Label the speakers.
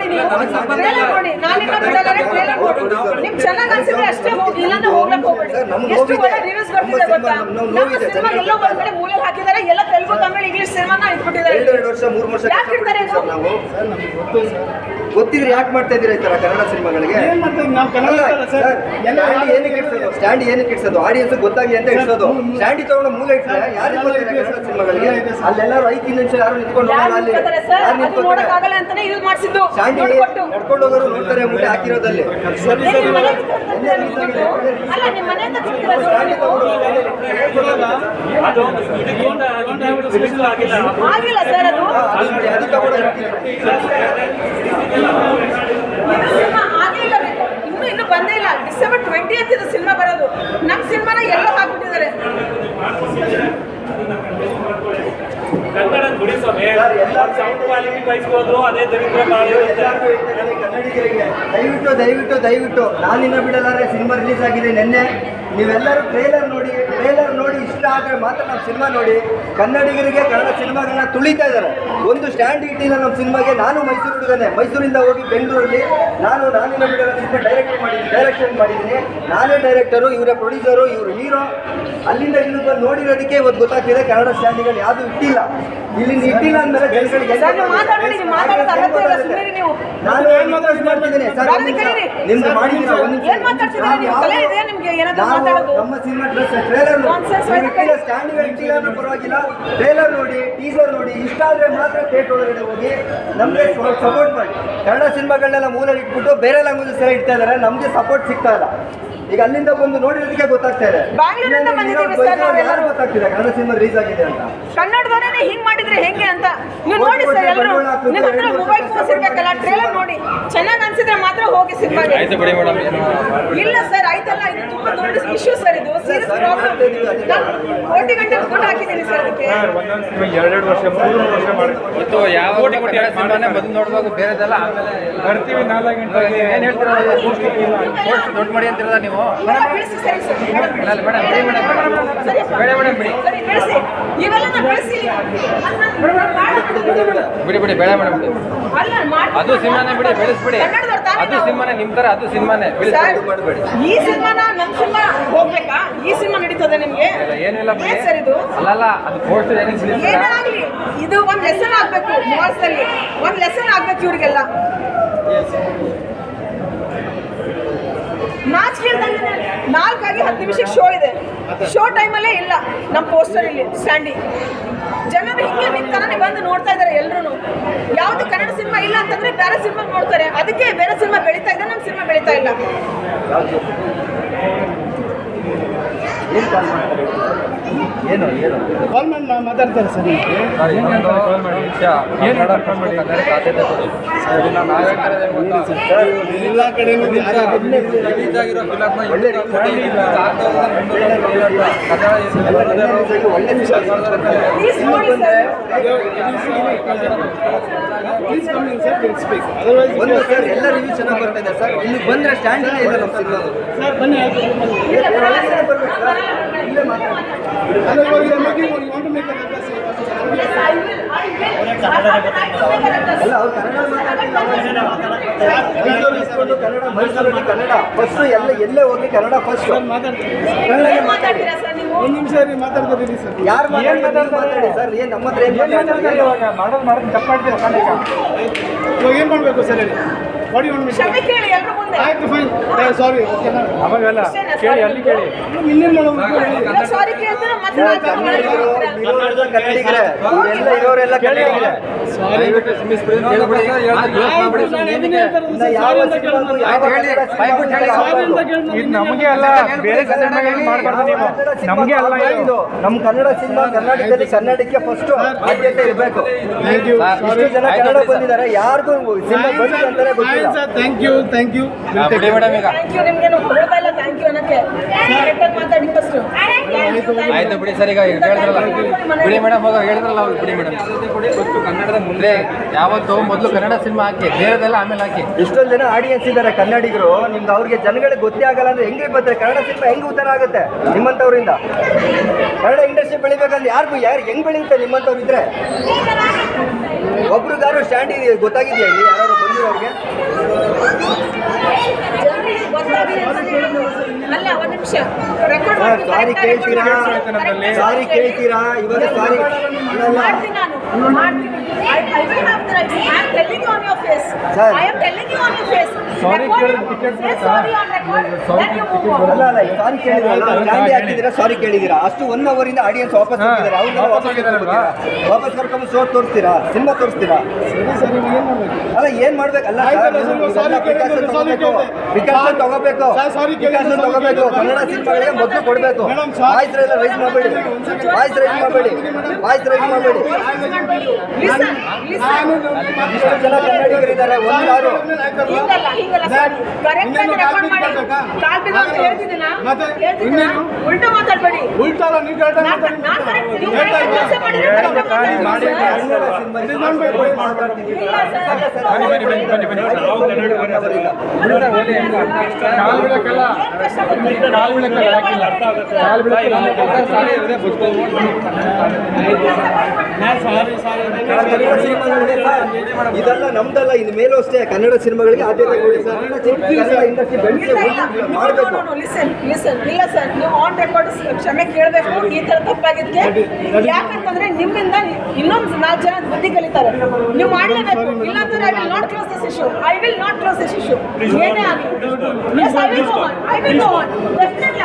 Speaker 1: ನೋಡಿ ನೀವು ಟ್ರೇಲರ್ ನೋಡಿ ನಾನಿನ್ನ ಬಿಡಲ್ಲ ಟ್ರೇಲರ್ ನೋಡಿ ನಿಮ್ ಚೆನ್ನಾಗಿ ಅನ್ಸಿದ್ರೆ ಅಷ್ಟೇ ಹೋಗಿ ಇಲ್ಲಾಂದ್ರೆ ಹೋಗ್ಲಕ್ಕೆ ಹೋಗ್ಬೇಡಿ ಎಷ್ಟು ಒಳ್ಳೆ ರಿವ್ಯೂಸ್ ಬರ್ತಿದೆ ಗೊತ್ತಾ ನಮ್ಮ ಸಿನಿಮಾ ಎಲ್ಲ ಹೊರಗಡೆ ಮೂಲೆ ಹಾಕಿದ್ದಾರೆ ಎಲ್ಲ ತೆಲುಗು ತಮಿಳು ಇಂಗ್ಲಿಷ್ ಸಿನಿಮಾನ ಇಟ್ಬಿಟ್ಟಿದ್ದಾರೆ 2 ವರ್ಷ 3 ವರ್ಷ ಯಾಕೆ ಇಡ್ತಾರೆ ಇದು ನಾವು ಗೊತ್ತಿದ್ರೆ ಯಾಕೆ ಮಾಡ್ತಾ ಇದ್ದೀರಾ ಈ ತರ ಕನ್ನಡ ಸಿನಿಮಾಗಳಿಗೆ ಸ್ಟ್ಯಾಂಡ್ ಏನಕ್ಕೆ ಇಡ್ಸೋದು ಆಡಿಯನ್ಸ್ ಗೊತ್ತಾಗಿ ಅಂತ ಇಡ್ಸೋದು ಸ್ಟ್ಯಾಂಡಿ ತಗೊಂಡು ಮೂಲೆ ಇಟ್ಟರೆ ಯಾರಿಗೆ ಗೊತ್ತಿದೆ ಕನ್ನಡ ಸಿನಿಮಾಗಳಿಗೆ ಅಲ್ಲೆಲ್ಲರೂ 5 ನಿಮಿಷ ಯಾರು ನಿಂತ್ಕೊಂಡು ಅಲ್ಲಿ ನೋಡಕ್ಕಾಗಲ್ಲ ಅಂತಾನೆ ಯೂಸ್ ಮಾಡಿಸಿದ್ದು ಸ್ಟ್ಯಾಂಡಿ ನಡ್ಕೊಂಡು ಹೋಗೋರು ನೋಡ್ತಾರೆ ಮೂಲೆ ಹಾಕಿರೋದಲ್ಲಿ ಅಲ್ಲ ನಿಮ್ಮ ಮನೆಯಿಂದ ಆಗಿಲ್ಲ ಸರ್ ಅದು ಆಗಿಲ್ಲ ಇನ್ನು ಬಂದೇ ಇಲ್ಲ ಡಿಸೆಂಬರ್ 20th ಇದು ಸಿನಿಮಾ ಬರೋದು ನಮ್ಮ ಸಿನಿಮಾನ ಎಲ್ಲೋ ಹಾಕ್ಬಿಟ್ಟಿದ್ದಾರೆ
Speaker 2: ಕನ್ನಡ ಗುಡಿಸೋದು ಸೌಂಡ್ ಕ್ವಾಲಿಟಿ ಬಯಸ್ಬೋದು ಅದೇ ದರಿದ್ರ
Speaker 3: ಕನ್ನಡಿಗರಿಗೆ ದಯವಿಟ್ಟು ನಾನಿನ್ನ ಬಿಡಲಾರೆ ಸಿನಿಮಾ ರಿಲೀಸ್ ಆಗಿದೆ ನಿನ್ನೆ ನೀವೆಲ್ಲರೂ ಟ್ರೇಲರ್ ನೋಡಿ ಇಷ್ಟ ಆದರೆ ಮಾತ್ರ ನಮ್ಮ ಸಿನಿಮಾ ನೋಡಿ ಕನ್ನಡಿಗರಿಗೆ ಕನ್ನಡ ಸಿನಿಮಾಗಳನ್ನ ತುಳಿತಾ ಇದ್ದಾರೆ ಒಂದು ಸ್ಟ್ಯಾಂಡ್ ಇಟ್ಟಿಲ್ಲ ನಮ್ಮ ಸಿನಿಮಾಗೆ ನಾನು ಮೈಸೂರು ಹುಡುಗನೇ ಮೈಸೂರಿಂದ ಹೋಗಿ ಬೆಂಗಳೂರಲ್ಲಿ ನಾನಿನ್ನ ಬಿಡಲ್ಲ ಸಿನಿಮಾ ಡೈರೆಕ್ಷನ್ ಮಾಡಿದ್ದೀನಿ ನಾನೇ ಡೈರೆಕ್ಟರು ಇವರೇ ಪ್ರೊಡ್ಯೂಸರು ಇವರು ಹೀರೋ ಅಲ್ಲಿಂದ ಇಲ್ಲಿ ಬಂದು ನೋಡಿರೋದಕ್ಕೆ ಇವತ್ತು ಗೊತ್ತಾಗ್ತಿದೆ ಕನ್ನಡ ಸ್ಟ್ಯಾಂಡಿಗಳು ಯಾವುದು ಇಟ್ಟಿಲ್ಲ ಇಲ್ಲಿ ಇಟ್ಟಿಲ್ಲ ಅಂದಮೇಲೆ ಜನಗಳಿಗೆ ನಿಮ್ದು ಮಾಡಿದ್ದೀರಾ ನಮ್ಮ ಸಿನಿಮಾ ಟ್ರೇಲರ್ ಸ್ಟ್ಯಾಂಡಿಗಳು ಇಟ್ಟಿಲ್ಲ ಅನ್ನೋ ಪರವಾಗಿಲ್ಲ ಟ್ರೇಲರ್ ನೋಡಿ ಟೀಸರ್ ನೋಡಿ ಇಷ್ಟ ಆದರೆ ಮಾತ್ರ ಥಿಯೇಟರ್ ಒಳಗಡೆ ಹೋಗಿ ನಮಗೆ ಸಪೋರ್ಟ್ ಮಾಡಿ ಕನ್ನಡ ಸಿನಿಮಾಗಳನ್ನೆಲ್ಲ ಮೂಲೆಗೆ ಇಟ್ಬಿಟ್ಟು ಬೇರೆ ಲ್ಯಾಂಗ್ವೇಜಸ್ ಎಲ್ಲ ಇಡ್ತಾ ಇದ್ದಾರೆ ನಮಗೆ ಸಪೋರ್ಟ್ ಸಿಗ್ತಾ ಇಲ್ಲ ಈಗ ಅಲ್ಲಿಂದ ಬಂದು ನೋಡಿರೋದಕ್ಕೆ ಗೊತ್ತಾಗ್ತಾ ಇದೆ ಗೊತ್ತಾಗ್ತಿದೆ ಕನ್ನಡ ಸಿನಿಮಾ ರಿಲೀಸ್ ಆಗಿದೆ ಅಂತ
Speaker 1: ಕನ್ನಡದವರೇ ಹಿಂಗ್ ಮಾಡಿದ್ರೆ ಹೆಂಗೆ ಅಂತ ನೀವು ನೋಡಿ ಸರ್ ಎಲ್ಲರೂ ನಿಮ್ಮ ಹತ್ರ ಮೊಬೈಲ್ ಫೋನ್ಸ್ ಇರ್ಬೇಕಲ್ಲ ಟ್ರೇಲರ್ ನೋಡಿ ಚೆನ್ನಾಗಿ ಅನ್ಸಿದ್ರೆ ಮಾತ್ರ ಹೋಗಿ ಸಿನಿಮಾಗೆ ಇಲ್ಲ ಸರ್ ಆಯ್ತಲ್ಲ ಇದು ತುಂಬಾ ದೊಡ್ಡ ಇಶ್ಯೂ ಸರ್ ಇದು ಸೀರಿಯಸ್ ಪ್ರಾಬ್ಲಮ್ ಕೋಟಿ ಗಂಟೆ ದುಡ್ಡು ಹಾಕಿದ್ದೀನಿ ಸರ್ ಅದಕ್ಕೆ
Speaker 2: 2 ವರ್ಷ 3 ವರ್ಷ ಮಾಡಿತ್ತು ಯಾವ ಕೋಟಿ ಸಿನಿಮಾನೇ ಬಂದು ನೋಡುವಾಗ ಬೇರೆದೆಲ್ಲ ಆಮೇಲೆ ಬರ್ತೀವಿ 4 ಗಂಟೆಗೆ ಏನು ಹೇಳ್ತೀರಾ ಪೋಸ್ಟ್ ದೊಡ್ಡ ಮಾಡಿ ಅಂತಿರಲ್ಲ ನೀವು ಬಿಡಿ ಬೇಡ ಮೇಡಮ್ ಅದು ಸಿನಿಮಾನೇ ಬಿಡಿ ಬೆಳೆಸ್ಬಿಡಿ ಅದು ಸಿನಿಮಾನೇ ನಿಮ್ ತರ ಅದು ಸಿನಿಮಾನೇ
Speaker 1: ಈ ಸಿನಿಮಾನ ನಮ್ ಸಿನಿಮಾ ಹೋಗ್ಬೇಕಾ ಈ ಸಿನಿಮಾ ನಡೀತದೆ ನಿಮ್ಗೆ
Speaker 2: ಏನಿಲ್ಲ
Speaker 1: ಸರ್ ಇದು
Speaker 2: ಅಲ್ಲ ಅದು ಪೋಸ್ಟ್
Speaker 1: ಏನಾಗ್ಲಿ ಇದು ಒಂದ್ ಲೆಸನ್ ಆಗ್ಬೇಕು ಮಾಲ್ಸ್ ಅಲ್ಲಿ ಒಂದ್ ಲೆಸನ್ ಆಗ್ಬೇಕು ಇವ್ರಿಗೆಲ್ಲ ನಾಚಿಕೆಲ್ದಂಗೆ 4 ನಿಮಿಷಕ್ಕೆ ಶೋ ಇದೆ ಶೋ ಟೈಮಲ್ಲೇ ಇಲ್ಲ ನಮ್ಮ ಪೋಸ್ಟರ್ ಇಲ್ಲಿ ಸ್ಟ್ಯಾಂಡಿ ಜನರು ಹಿಂಗೆ ನಿಂತಾನೆ ಬಂದು ನೋಡ್ತಾ ಇದ್ದಾರೆ ಎಲ್ಲರೂ ಯಾವುದು ಕನ್ನಡ ಸಿನಿಮಾ ಇಲ್ಲ ಅಂತಂದ್ರೆ ಬೇರೆ ಸಿನಿಮಾ ನೋಡ್ತಾರೆ ಅದಕ್ಕೆ ಬೇರೆ ಸಿನಿಮಾ ಬೆಳೀತಾ ಇದೆ ನಮ್ಮ ಸಿನಿಮಾ ಬೆಳೀತಾ ಇಲ್ಲ
Speaker 3: ಏನು
Speaker 4: ಕಾಲ್ ಮಾಡಿ ಮಾತಾಡ್ತಾರೆ ಸರ್ ಎಲ್ಲ ಕಡೆ
Speaker 3: ಎಲ್ಲ ರಿವ್ಯೂ ಚೆನ್ನಾಗಿ ಬರ್ತಾ ಇದೆ ಸರ್ ಇಲ್ಲಿ ಬಂದ್ರೆ ಸ್ಟ್ಯಾಂಡ್ ಇಲ್ಲ ನಮ್ಮ ಸಿನಿಮಾ
Speaker 4: ಸರ್ ಬನ್ನಿ
Speaker 3: ಅಲ್ಲ ಅವ್ರು ಕನ್ನಡ ಮೈಸೂರಲ್ಲಿ ಕನ್ನಡ ಫಸ್ಟ್ ಎಲ್ಲೇ ಹೋಗಿ ಕನ್ನಡ ಫಸ್ಟ್
Speaker 1: ಮಾತಾಡ್ತೀರಾ ಸರ್ ನೀವು
Speaker 4: ಒಂದು ನಿಮಿಷ ಮಾತಾಡ್ತಿದ್ದೀವಿ ಸರ್
Speaker 3: ಯಾರು ಮಾತಾಡಿ ಸರ್ ಏನು ನಮ್ಮ ಹತ್ರ
Speaker 4: ಮಾಡೋದು ತಪ್ಪು ಮಾಡ್ತೀರಾ ಇವಾಗ ಏನು ಮಾಡಬೇಕು ಸರ್ ಹೇಳಿ
Speaker 1: ಕ್ಷಮೆ ಕೇಳಿ ಎಲ್ಲರೂ ಮುಂದೆ
Speaker 4: ಆಯ್ತು ಫೈನ್ ಸಾರಿ
Speaker 2: ಅವಾಗಲ್ಲ ಕೇಳಿ ಅಲ್ಲಿ ಕೇಳಿ
Speaker 4: ಇನ್ನೇನು ಮಾಡೋದು
Speaker 1: ಸಾರಿ ಕೇಳ್ತಾರೆ ಮತ್ತೆ
Speaker 3: ಕನ್ನಡಿಗರೇ ಇವರೆಲ್ಲ ಇರೋರೆಲ್ಲ ಕನ್ನಡಿಗರೇ
Speaker 2: ನಮಗೆ ಅಲ್ಲ ಬೇರೆ ನಮಗೆ ಅಲ್ಲ ಇದು
Speaker 3: ನಮ್ಮ ಕನ್ನಡ ಸಿನಿಮಾ ಕರ್ನಾಟಕದಲ್ಲಿ ಕನ್ನಡಕ್ಕೆ ಫಸ್ಟ್ ಆದ್ಯತೆ ಇರಬೇಕು ಇಷ್ಟು ಜನ ಕನ್ನಡ ಬಂದಿದ್ದಾರೆ ಯಾರಿಗೂ ಸಿನಿಮಾ ಬಂದಿದೆ ಅಂತಾನೆ ಗೊತ್ತಿಲ್ಲ
Speaker 4: ಥ್ಯಾಂಕ್ ಯು
Speaker 1: ಥ್ಯಾಂಕ್ ಯು ನಿಮ್ಗೆ ಹೊರಡ್ತಾ ಇಲ್ಲ ಥ್ಯಾಂಕ್ ಯು ಅನ್ನಕ್ಕೆ ಮಾತಾಡಿ ಫಸ್ಟ್
Speaker 2: ಆಯ್ತು ಬಿಡಿ ಸರ್ ಈಗ ಹೇಳಿದ್ರಲ್ಲ ಬಿಡಿ ಮೇಡಮ್ ಹೋಗ ಹೇಳಿದ್ರಲ್ಲ ಅವ್ರು ಬಿಡಿ ಮೇಡಮ್ ಕನ್ನಡದ ಮುಂದೆ ಯಾವತ್ತು ಮೊದಲು ಕನ್ನಡ ಸಿನಿಮಾ ಹಾಕಿ ಬೇರೆದೆಲ್ಲ ಆಮೇಲೆ ಹಾಕಿ
Speaker 3: ಇಷ್ಟೊಂದು ಜನ ಆಡಿಯನ್ಸ್ ಇದ್ದಾರೆ ಕನ್ನಡಿಗರು ನಿಮ್ಗೆ ಅವ್ರಿಗೆ ಜನಗಳಿಗೆ ಗೊತ್ತೇ ಆಗಲ್ಲ ಅಂದ್ರೆ ಹೆಂಗೆ ಬರ್ತಾರೆ ಕನ್ನಡ ಸಿನಿಮಾ ಹೆಂಗೆ ಉತ್ತರ ಆಗುತ್ತೆ ನಿಮ್ಮಂಥವ್ರಿಂದ ಕನ್ನಡ ಇಂಡಸ್ಟ್ರಿ ಬೆಳಿಬೇಕಂದ್ರೆ ಯಾರು ಹೆಂಗ್ ಬೆಳೆಯುತ್ತೆ ನಿಮ್ಮಂಥವ್ರು ಇದ್ರೆ ಒಬ್ರಿಗಾರು ಸ್ಟ್ಯಾಂಡ್ ಗೊತ್ತಾಗಿದೆಯಾ ಇಲ್ಲಿ ಯಾರು ಬಂದಿರೋರಿಗೆ
Speaker 1: ನಿಮಿಷ ರೆಕಾರ್ಡ್
Speaker 3: ಸಾರಿ ಕೇಳ್ತೀರಾ ಸಾರಿ ಕೇಳ್ತೀರಾ ಇವಾಗ ಸಾರಿ
Speaker 1: ಮಾಡ್ತೀನಿ ನಾನು ಮಾಡ್ತೀನಿ I will have the rights. I am telling you on your face.
Speaker 3: Sir.
Speaker 1: I am telling you on your face.
Speaker 2: Sorry,
Speaker 1: Record,
Speaker 2: ticket
Speaker 1: say sorry on record. Then you move on.
Speaker 3: ಅಲ್ಲ ಸಾರಿ ಕೇಳಿದ್ರಲ್ಲ ಗಾಂಧಿ ಹಾಕಿದ್ದೀರಾ ಸಾರಿ ಕೇಳಿದ್ದೀರಾ ಅಷ್ಟು 1 hour ಇಂದ audience ವಾಪಸ್ ಹೋಗಿದ್ದಾರೆ ಅವ್ರನ್ನ ವಾಪಸ್ ಕರ್ಕೊಂಡು ಶೋ ತೋರಿಸ್ತೀರಾ ಸಿನಿಮಾ ತೋರಿಸ್ತೀರಾ ಅಲ್ಲ ಏನ್ ಮಾಡ್ಬೇಕಲ್ಲ ಪ್ರಿಕಾಷನ್ ತಗೋಬೇಕು ಕನ್ನಡ ಸಿನಿಮಾಗಳಿಗೆ ಮೊದಲು ಕೊಡಬೇಕು ವಾಯ್ಸ್ ರೈಸ್ ಮಾಡಬೇಡಿ ವಾಯ್ಸ್ ರೈಸ್ ಮಾಡಬೇಡಿ ವಾಯ್ಸ್ ರೈಸ್ ಮಾಡಬೇಡಿ
Speaker 1: Listen, listen.
Speaker 3: ಇಷ್ಟು ಜನ ಕನ್ನಡಿಗರಿದ್ದಾರೆ ಒಂದಾರು
Speaker 1: ಹಿಂಗಲ್ಲ ಸರ್ ಕರೆಕ್ಟ್ ಆಗಿ ರೆಕಾರ್ಡ್ ಮಾಡಿ ಕಾಲ್ ಬಿದ್ದು ಅಂತ ಹೇಳ್ತಿದ್ದೀನಾ ಉಲ್ಟಾ ಮಾತಾಡ್ಬೇಡಿ
Speaker 4: ಉಲ್ಟಾಲ ನೀವು ಕರೆಕ್ಟ್
Speaker 1: ನಾನು ಕರೆಕ್ಟ್ ನೀವು ಕರೆಕ್ಟ್ ಕೆಲಸ ಮಾಡಿದ್ರೆ ಕರೆಕ್ಟ್ ಮಾತಾಡ್ತೀನಿ
Speaker 3: ಇದೆಲ್ಲ ನಮ್ದಲ್ಲ ಇನ್ನು ಮೇಲೂ ಅಷ್ಟೇ ಕನ್ನಡ ಸಿನಿಮಾಗಳಿಗೆ ಆದ್ಯತೆ ಕೊಡಿ ಕನ್ನಡ ಇಂಡಸ್ಟ್ರಿ ಬೆಳೆಸಿ ಮಾಡಬೇಕು
Speaker 1: ಇಲ್ಲ ಸರ್ ನೀವು ಆನ್ ರೆಕಾರ್ಡ್ ಕ್ಷಮೆ ಕೇಳಬೇಕು ಈ ತರ ತಪ್ಪಾಗಿದ್ಕೆ ಯಾಕಂತಂದ್ರೆ ನಿಮ್ಮಿಂದ ಇನ್ನೊಂದು 4 ಜನ ಬುದ್ಧಿ ಕಲಿತಾರೆ ನೀವು ಮಾಡಲೇಬೇಕು ಇಲ್ಲಾಂದ್ರೆ I will not close this issue ಏನೇ ಆಗಲಿ yes I will go on definitely